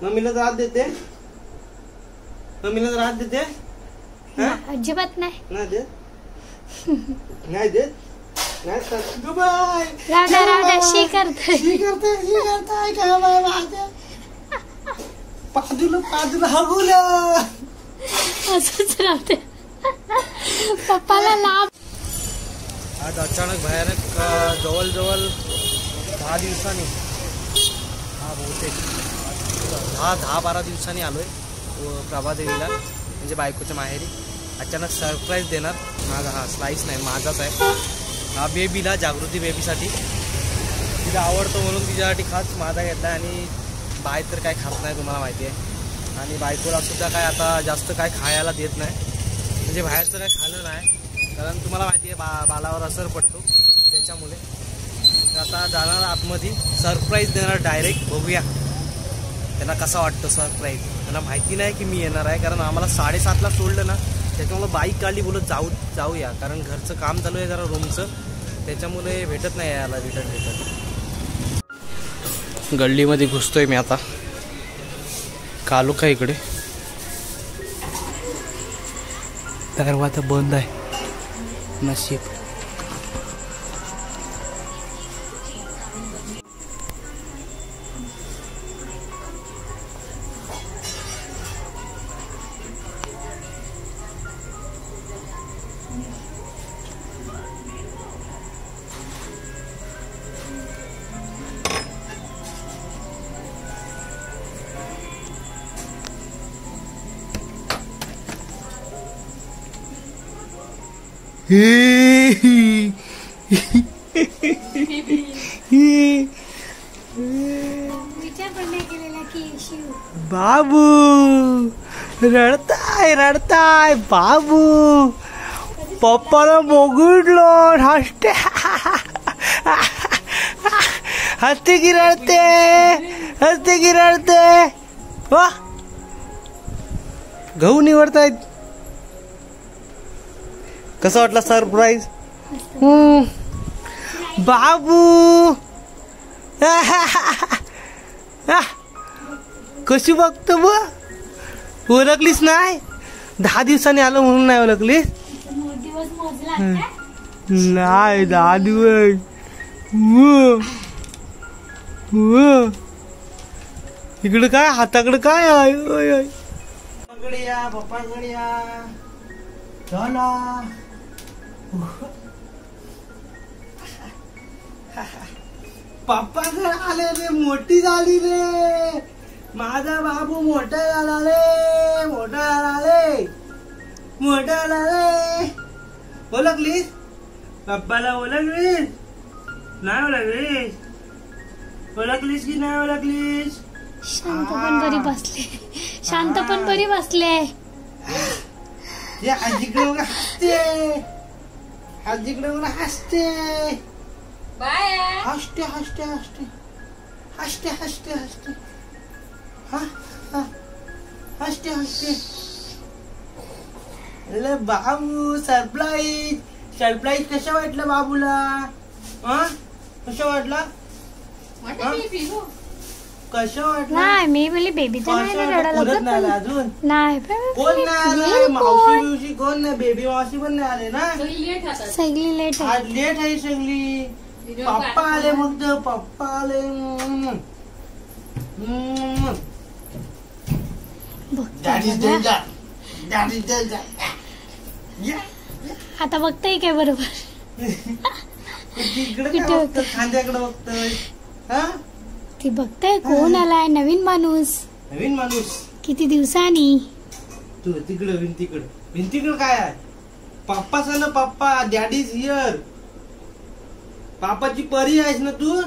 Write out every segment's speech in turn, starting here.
मम्मीला त्रास देते? मम्मीला त्रास देते? अजिबात नाही. नाही देत. नाही देत. नाही तर राधा शी करते. पाजूला हगुलं असंच राहते. पप्पाला लाभ. आज अचानक भयानक जवळ 10 दिवसांनी बहुतेक 10-12 दिवसांनी आलोय प्रभादेवीला, म्हणजे बायकोच्या माहेरी. अचानक सरप्राईज देणार. माझा हा स्लाइस नाही, माझाच आहे हा. बेबीला, जागृती बेबीसाठी. तिला आवडतो म्हणून तिच्यासाठी खास माझा घेतला. आणि बाय तर काय खात नाही, तुम्हाला माहिती आहे. आणि बायकोला सुद्धा काय आता जास्त काय खायला देत नाही, म्हणजे बाहेरचं काय खाल्लं नाही, कारण तुम्हाला माहिती आहे बालावर असर पडतो त्याच्यामुळे. तर आता जाणार आतमध्ये, सरप्राईज देणार डायरेक्ट. बघूया त्यांना कसा वाटतं सरप्राईज. त्यांना माहिती नाही की मी येणार आहे, कारण आम्हाला 7:30ला सोडलं ना, त्याच्यामुळे बाईक काढली, बोलत जाऊया, कारण घरचं काम चालू आहे जरा रूमचं, त्याच्यामुळे भेटत नाही यायला रिटर्न. गल्लीमध्ये घुसतोय मी आता. कालू का इकडे दरवाजा बंद आहे, नशीब. बाबू रडताय बाबू. पप्पाला बघितलं हसते. हसते की रडते. वा गहू निवडतायत. कसं वाटलं सरप्राईज बाबू? कशी बघतो ब? ओळखलीस नाही? 10 दिवसांनी आलो म्हणून नाही ओळखलीस? नाही 10 दिवस. इकडे काय हाताकडे काय आहे? पप्पाकडे या, पप्पाकडे या. चला पप्पाकडे आले रे. मोठी झाली रे माझा बाबू. मोठा झाला रे. ओळखलीस पप्पाला? ओळखलीस नाही? ओळखलीस की नाही ओळखलीस? शांत पण बरी बसले. आजीकडे बघा हसते. बाबू सरप्राईज कशा वाटलं बाबूला? कशा वाटलं? नाही मी बोलली बेबीचा नाही अजून नाही. कोण नाही आलं? मावशी कोण नाही? बेबी मावशी पण नाही आले ना. सगळी लेट आहे सगळी. पप्पा आले फक्त. पप्पा आले. आता बघताय काय बरोबर? खांद्याकडे बघतोय. ती बघताय कोण आलाय? नवीन माणूस. किती दिवसांनी. तू तिकडे भिंतीकडे काय आहे? पप्पा सांग ना. पप्पा डॅडी इज हिअर. पापाची परी आहेस ना तू?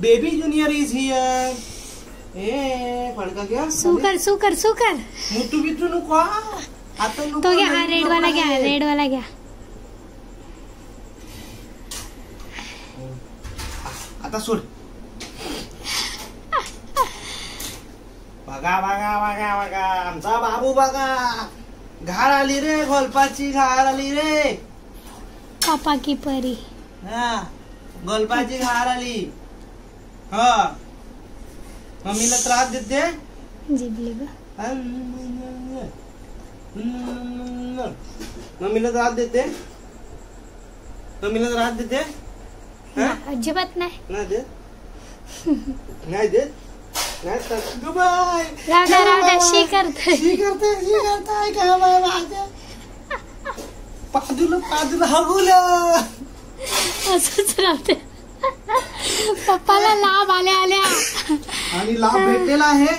Baby junior is here. फडका घ्या. सुकर मुतू बितू नको. आता तो घ्या. हा रेडवाला घ्या. आता सोड. बघा आमचा बाबू बघा. घार आली रे. गोलपाची घार आली रे. पापा की परी. गोलपाची घार आली. मम्मीला त्रास देते. जिबली ग. मम्मीला त्रास देते. मम्मीला त्रास देते. अजिबात नाही. नाही देत. नाही देत. नाही तर बाय. राधा शी करते. काय बाय माझ्या पादूला हगुलं. असंच राहते. पप्पाला लाभ आल्या आणि लाभ भेटलेला आहे.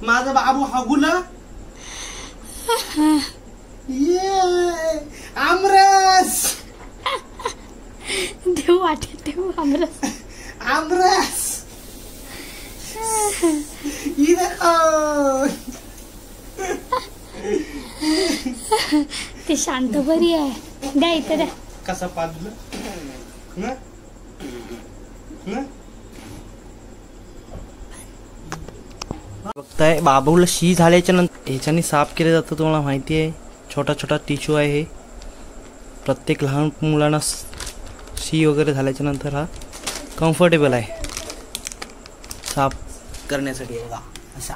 माझा बाबू हगुलं. आमरस देऊ वाटेल देऊ आमरस. आमरस ते शांत बरी आहे. द्या इथं द्या. कसा पाजलं ना बघताय. बाबूला शी झाल्याच्या नंतर ह्याच्याने साफ केलं जातं. तुम्हाला माहिती आहे. छोटा छोटा टिश्यू आहे हे. प्रत्येक लहान मुलांना शी वगैरे झाल्याच्या नंतर हा कम्फर्टेबल आहे साफ करण्यासाठी. बघा असा.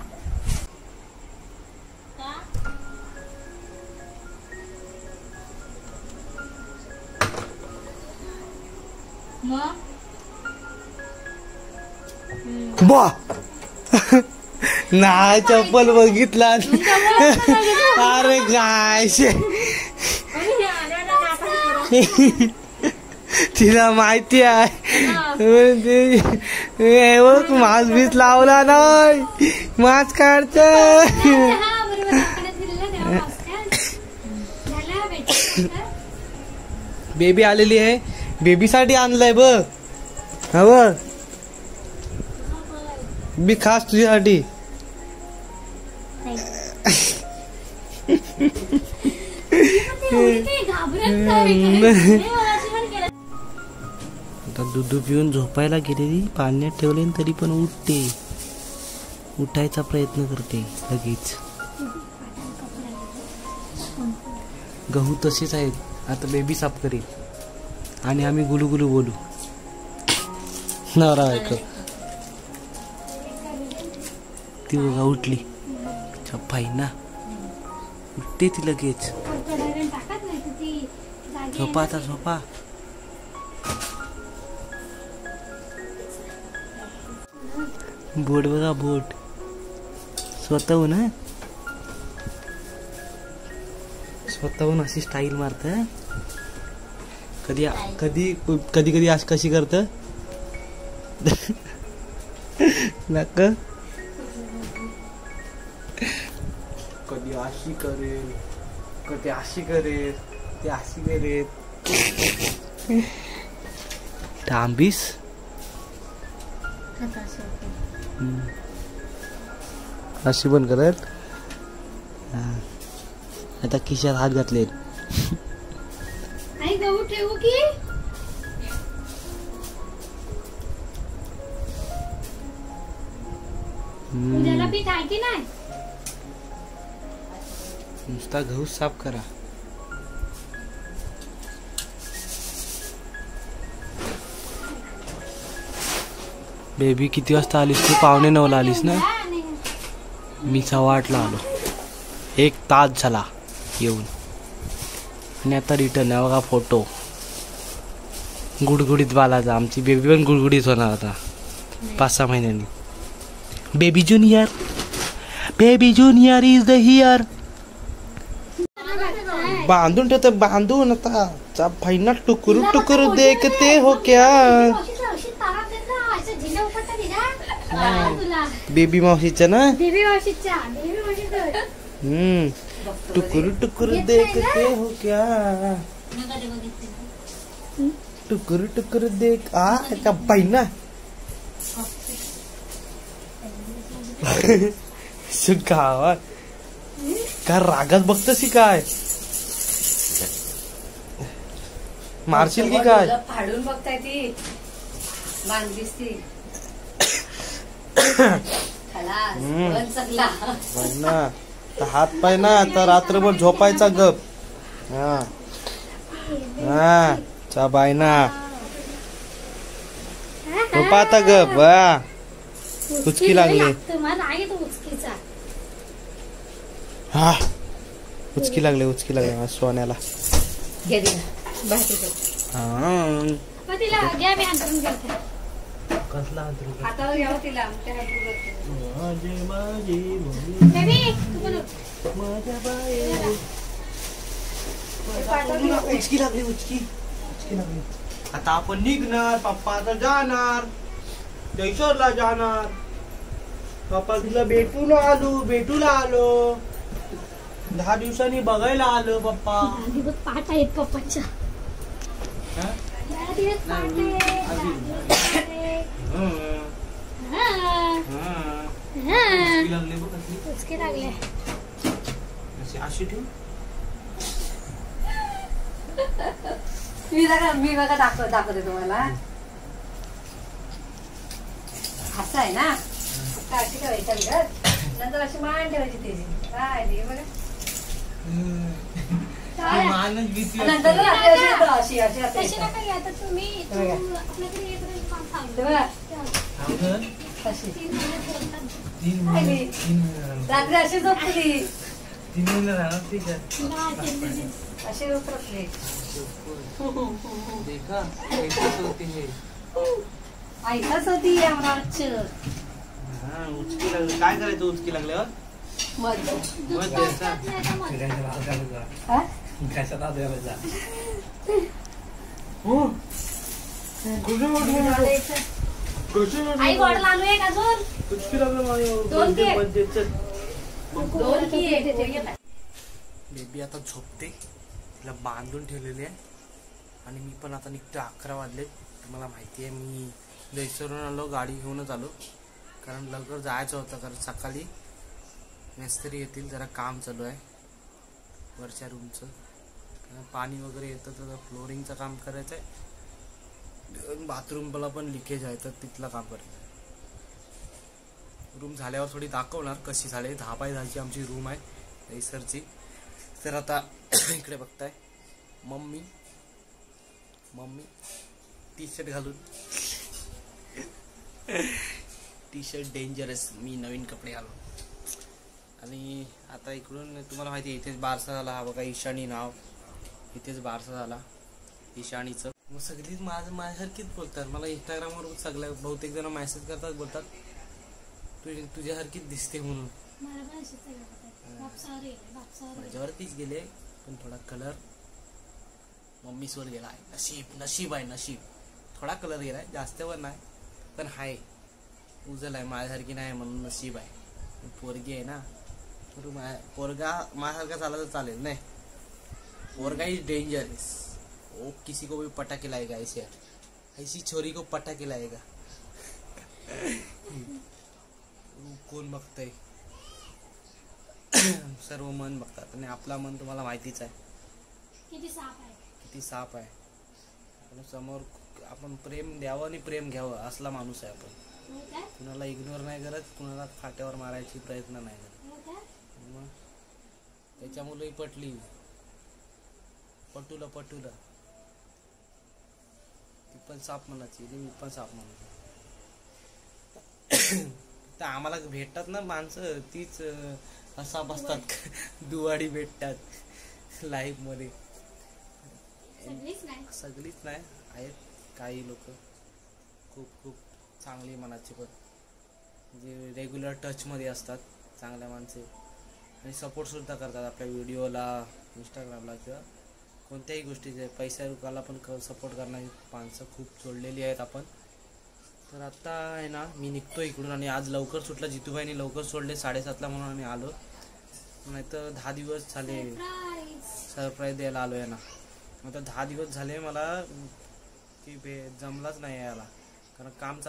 बा नाही चप्पल बघितला. अरे काय तिला माहिती आहे. मास्क बीस लावला नाही. मास्क काढत. बेबी आलेली आहे. बेबीसाठी आणलंय बघ. हवं मी खास तुझ्यासाठी. आता दूध पिऊन झोपायला गेलेली. पाण्यात ठेवले तरी पण उठते. उठायचा प्रयत्न करते लगेच. गहू तसेच आहेत. आता बेबी साफ करेल आणि आम्ही गुलू गुलू बोलू. नवरा ऐक. ती बघा उठली. छप्पाई ना उठते ती लगेच. झोपा आता झोपा. बोट बघा बोट. स्वतःहून स्वतःहून अशी स्टाईल मारत. कधी कधी कधी कधी अशी कशी करत नक. कधी अशी करेल. कधी अशी करेल. ती अशी करेल. थांबीस. अशी पण करत. आता खिशात हात घातले. गहू ठेवू की उद्याला पीठ आहे की नाही. नुसता गहू साफ करा. बेबी किती वाजता आलीस तू. 8:45 आलीस ना. मी 8:15 आलो. 1 तास झाला येऊन. आणि आता रिटर्न आहे बघा. फोटो गुडगुडीत बालाचा. आमची बेबी पण गुडगुडीत होणार आता 5-6 महिन्यांनी. Baby junior is the here. बांधून ठेवतो. बांधून आता भाईना टुकरू टुकरू देखते हो क्या. बेबी मावशीचा ना. टुकुर टुकुर देखते हो क्या. टुकुर टुकुर देख. का बाईना गावात का रागात बघतसी काय. मारशील की काय. फाडून बघताय ती मांडलीस ती. हात पाय ना तर रात्रभर झोपायचा गप. चा बाय ना झोपा आता गप. उचकी लागली. मला नाही तो उचकीचा. हा उचकी लागले माझ्या सोन्याला. घे दिला बाकी मग तिला घ्या मी अंतरून करते. कसला हातावर घ्यावं तिला त्या हात बेबी तू पण उठ. उचकी लागली. आता आपण निघणार. पप्पा आता जाणार जयश्वरला जाणार. पप्पा तिला भेटूला आलो 10 दिवसांनी बघायला आलो पप्पा. दिवस पाठ आहेत पप्पाच्या. हा? दिवस पाठ उचकी लागले. अशी ठेवू. मी बघा दाखवते तुम्हाला. असं आहे ना अशी ठेवायची विगत नंतर अशी मान ठेवायची त्याची काय रे बघा. नंतर अशी तशी नका घ्या. तर तुम्ही आपल्याकडे येत काम सांगतो. अशी रात्री अशी झोपली अशी उतरतली. ऐकच होती उचकी लागली. काय करायचं उचकी लागल्यावर? मध द्यायचा. आई गोड लावू एक अजून. उचकी लागलं बेबी आता झोपते. तिला बांधून ठेवलेली आहे आणि मी पण आता निघतो. 11 वाजले. तुम्हाला माहिती आहे मी जयसवरून आलो. गाडी घेऊनच आलो कारण लवकर जायचं होतं. कारण सकाळी मिस्त्री येतील. जरा काम चालू आहे वरच्या रूमचं. कारण पाणी वगैरे येतं तर फ्लोरिंगचं काम करायचं आहे. बाथरूमला पण लिकेज आहे तर तिथलं काम करायचं आहे. रूम झाल्यावर थोडी दाखवणार कशी झाली. 10 बाय 10ची आमची रूम आहे जयसरची. तर आता इकडे बघताय मम्मी टी शर्ट घालून. T shirt dangerous. मी नवीन कपडे घालून. आणि आता इकडून तुम्हाला माहिती आहे इथेच बारसा झाला. हा बघा ईशानी नाव. इथेच बारसा झाला ईशानीचं. मग सगळीच माझ्यासारखीच बोलतात. मला इंस्टाग्रामवर सगळ्या बहुतेक जण मेसेज करतात बोलतात तुझ्यासारखीच दिसते म्हणून. माझ्यावरतीच गेले पण थोडा कलर मम्मीसवर गेलाय. नशीब आहे. थोडा कलर गेलाय जास्तवर नाही पण हाय उजल आहे. माझ्यासारखी नाही म्हणून नशीब आहे. पोरगी आहे ना तर पोरगा माझ्यासारखा झाला तर चालेल. नाही पोरगा इज डेंजरस. वो किसी को भी पटा के लाएगा. ऐसी छोरी को पटा के लाएगा. कोण बघतय? सर्व मन बघतात आणि आपला मन तुम्हाला माहितीच आहे किती साफ आहे. आपण समोर आपण प्रेम द्यावं आणि प्रेम घ्यावं असला माणूस आहे आपण. कुणाला इग्नोर नाही करत. कुणाला फाट्यावर मारायची प्रयत्न नाही करत. मग त्याच्यामुळे पटली पटूला ती पण साफ म्हणायची मी पण साफ म्हणायची. तर आम्हाला भेटतात ना माणसं तीच असा बसतात. दुवाडी भेटतात लाईफ मध्ये. सगळीच नाही आहेत काही लोक खूप चांगली मनाची पण जे रेग्युलर टच मध्ये असतात चांगल्या माणसे आणि सपोर्ट सुद्धा करतात आपल्या व्हिडिओला इंस्टाग्रामला किंवा कोणत्याही गोष्टीचे पैसा रुपयाला पण सपोर्ट करणारी माणसं खूप जोडलेली आहेत आपण. तर आता आहे ना मी निघतो इकडून आणि आज लवकर सुटला. जितूबाईंनी लवकर सोडले 7:30ला म्हणून आम्ही आलो. नाही तर 10 दिवस झाले सरप्राईज द्यायला आलो आहे ना. आता 10 दिवस झाले मला की जमलाच नाही यायला कारण काम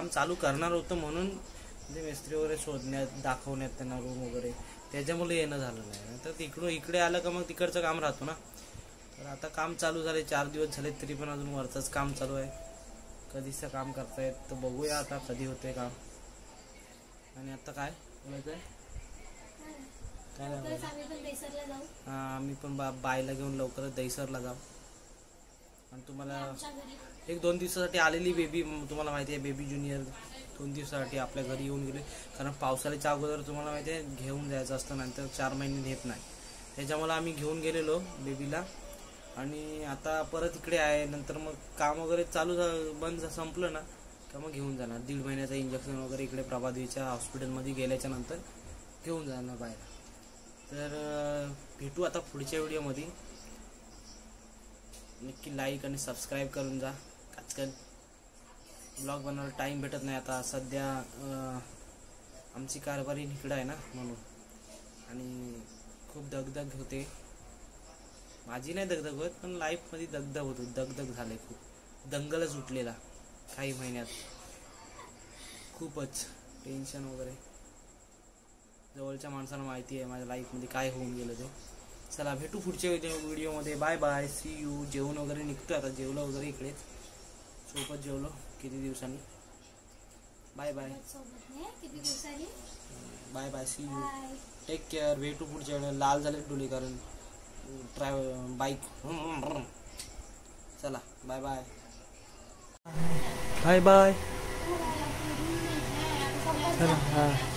चालू करणार होतं म्हणून म्हणजे मिस्त्री वगैरे शोधण्यात दाखवण्यात त्यांना रूम वगैरे त्याच्यामुळे येणं झालं नाही. तर इकडे आलं का मग तिकडचं काम राहतो ना. तर आता काम चालू झाले 4 दिवस झाले तरी पण अजून वरचंच काम चालू आहे. कधीचं काम करतायत तर बघूया आता कधी होते काम. आणि आता काय बोलायचंय काय आम्ही पण बायला घेऊन लवकरच दहीसरला जाऊ. आणि तुम्हाला 1-2 दिवसासाठी आलेली बेबी तुम्हाला माहिती आहे बेबी ज्युनियर 2 दिवसासाठी आपल्या घरी येऊन गेले. कारण पावसाळ्याच्या अगोदर तुम्हाला माहिती आहे घेऊन जायचं असतं, नंतर 4 महिने नेत नाही. त्याच्यामुळे आम्ही घेऊन गेलेलो बेबीला. आणि आता परत इकडे आहे. नंतर मग काम वगैरे चालू बंद संपलं ना का मग घेऊन जाणार. 1.5 महिन्याचं इंजेक्शन वगैरे इकडे प्रभादेवीच्या हॉस्पिटलमध्ये गेल्याच्या नंतर घेऊन जाणार बाहेर. तर भेटू आता पुढच्या व्हिडिओमध्ये. नक्की लाईक आणि सबस्क्राईब करून जा. आजकाल ब्लॉग बनवायला टाईम भेटत नाही. आता सध्या आमची कारभारी इकडं आहे ना म्हणून. आणि खूप दगदग होते. माझी नाही दगदग होत पण लाईफमध्ये दगदग होतो. दगदग झाले, खूप दंगलच उठलेला काही महिन्यात. खूपच टेन्शन वगैरे. जवळच्या माणसांना माहिती आहे माझ्या लाईफमध्ये काय होऊन गेलं ते. चला भेटू पुढच्या व्हिडिओमध्ये. Bye bye, see you. जेवण वगैरे निघतो आता. जेवलो वगैरे इकडेच सोबत जेवलो किती दिवसांनी. Bye bye. किती दिवसांनी. Bye bye, see you. Take care. भेटू पुढच्या वेळेला. लाल झाले डोली कारण बाईक. चला बाय बाय. Bye bye. चला हां.